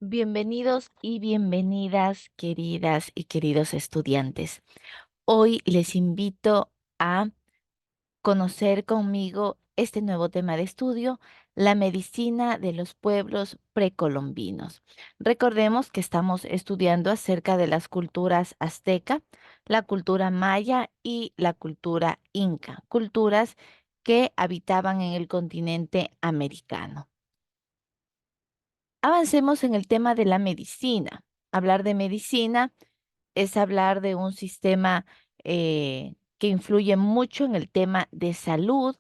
Bienvenidos y bienvenidas, queridas y queridos estudiantes. Hoy les invito a conocer conmigo este nuevo tema de estudio, la medicina de los pueblos precolombinos. Recordemos que estamos estudiando acerca de las culturas azteca, la cultura maya y la cultura inca, culturas que habitaban en el continente americano. Avancemos en el tema de la medicina. Hablar de medicina es hablar de un sistema que influye mucho en el tema de salud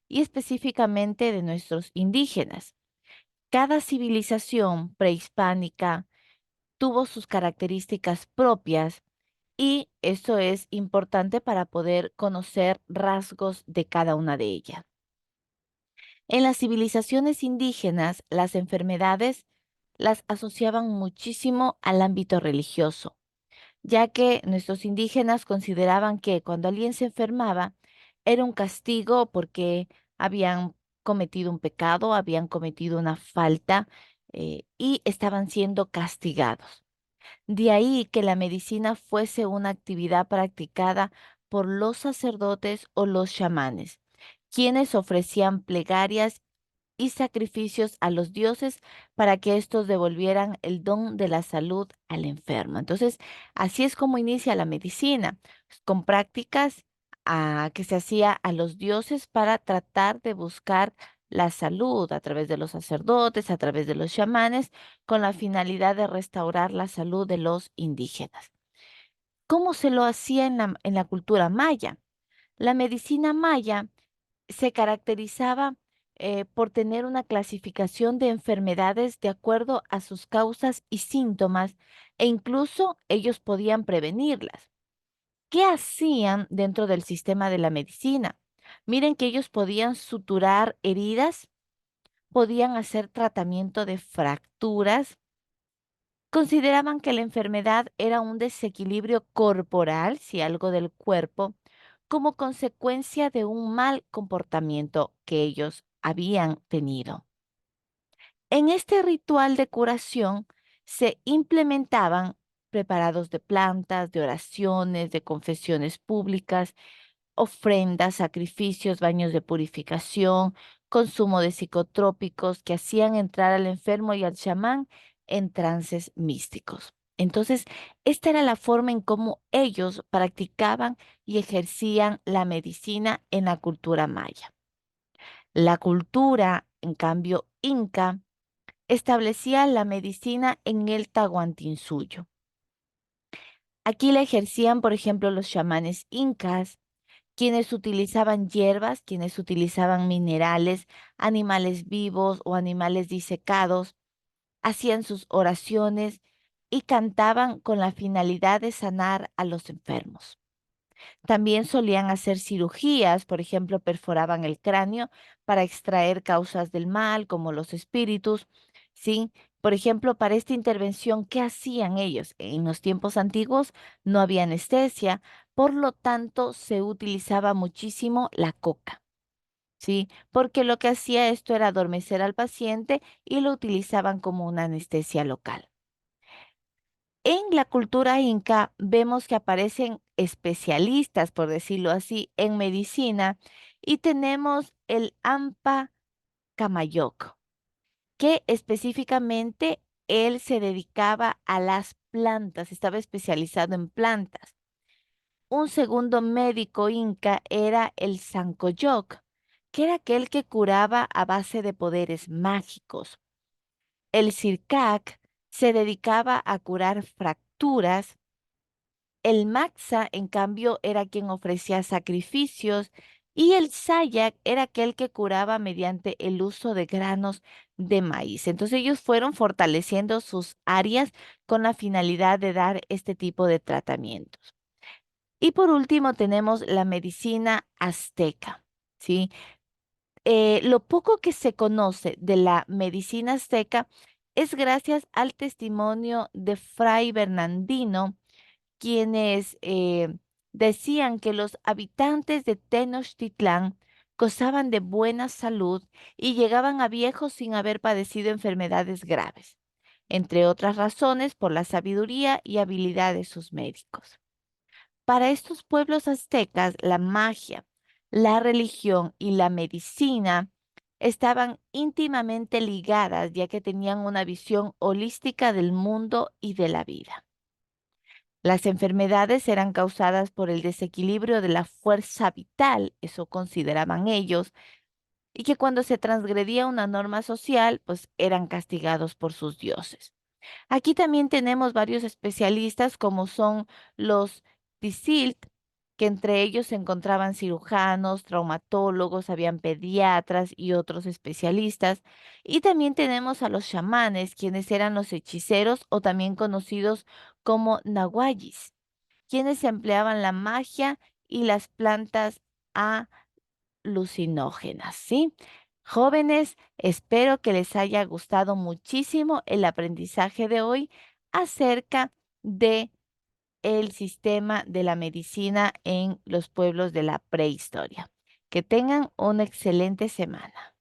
y específicamente de nuestros indígenas. Cada civilización prehispánica tuvo sus características propias y esto es importante para poder conocer rasgos de cada una de ellas. En las civilizaciones indígenas, las enfermedades las asociaban muchísimo al ámbito religioso, ya que nuestros indígenas consideraban que cuando alguien se enfermaba era un castigo porque habían cometido un pecado, habían cometido una falta y estaban siendo castigados. De ahí que la medicina fuese una actividad practicada por los sacerdotes o los chamanes, quienes ofrecían plegarias y sacrificios a los dioses para que estos devolvieran el don de la salud al enfermo. Entonces, así es como inicia la medicina, con prácticas que se hacía a los dioses para tratar de buscar la salud a través de los sacerdotes, a través de los chamanes, con la finalidad de restaurar la salud de los indígenas. ¿Cómo se lo hacía en la cultura maya? La medicina maya se caracterizaba por tener una clasificación de enfermedades de acuerdo a sus causas y síntomas, e incluso ellos podían prevenirlas. ¿Qué hacían dentro del sistema de la medicina? Miren que ellos podían suturar heridas, podían hacer tratamiento de fracturas. Consideraban que la enfermedad era un desequilibrio corporal, si algo del cuerpo, como consecuencia de un mal comportamiento que ellos habían tenido. En este ritual de curación se implementaban preparados de plantas, de oraciones, de confesiones públicas, ofrendas, sacrificios, baños de purificación, consumo de psicotrópicos que hacían entrar al enfermo y al chamán en trances místicos. Entonces, esta era la forma en cómo ellos practicaban y ejercían la medicina en la cultura maya. La cultura, en cambio, inca, establecía la medicina en el Tahuantinsuyo. Aquí la ejercían, por ejemplo, los chamanes incas, quienes utilizaban hierbas, quienes utilizaban minerales, animales vivos o animales disecados, hacían sus oraciones y cantaban con la finalidad de sanar a los enfermos. También solían hacer cirugías, por ejemplo, perforaban el cráneo para extraer causas del mal, como los espíritus, ¿sí? Por ejemplo, para esta intervención, ¿qué hacían ellos? En los tiempos antiguos no había anestesia, por lo tanto, se utilizaba muchísimo la coca, ¿sí? Porque lo que hacía esto era adormecer al paciente y lo utilizaban como una anestesia local. En la cultura inca vemos que aparecen especialistas, por decirlo así, en medicina y tenemos el Ampa Camayoc, que específicamente él se dedicaba a las plantas, estaba especializado en plantas. Un segundo médico inca era el Sancoyoc, que era aquel que curaba a base de poderes mágicos. El Sircac se dedicaba a curar fracturas. El Maxa, en cambio, era quien ofrecía sacrificios y el Sayak era aquel que curaba mediante el uso de granos de maíz. Entonces ellos fueron fortaleciendo sus áreas con la finalidad de dar este tipo de tratamientos. Y por último tenemos la medicina azteca, ¿sí? Lo poco que se conoce de la medicina azteca es gracias al testimonio de Fray Bernardino, quienes decían que los habitantes de Tenochtitlán gozaban de buena salud y llegaban a viejos sin haber padecido enfermedades graves. entre otras razones por la sabiduría y habilidad de sus médicos. Para estos pueblos aztecas, la magia, la religión y la medicina estaban íntimamente ligadas, ya que tenían una visión holística del mundo y de la vida. Las enfermedades eran causadas por el desequilibrio de la fuerza vital, eso consideraban ellos, y que cuando se transgredía una norma social, pues eran castigados por sus dioses. Aquí también tenemos varios especialistas como son los Tzilt, que entre ellos se encontraban cirujanos, traumatólogos, habían pediatras y otros especialistas. Y también tenemos a los chamanes, quienes eran los hechiceros o también conocidos como nahuayis, quienes empleaban la magia y las plantas alucinógenas, ¿sí? Jóvenes, espero que les haya gustado muchísimo el aprendizaje de hoy acerca de el sistema de la medicina en los pueblos de la prehistoria. Que tengan una excelente semana.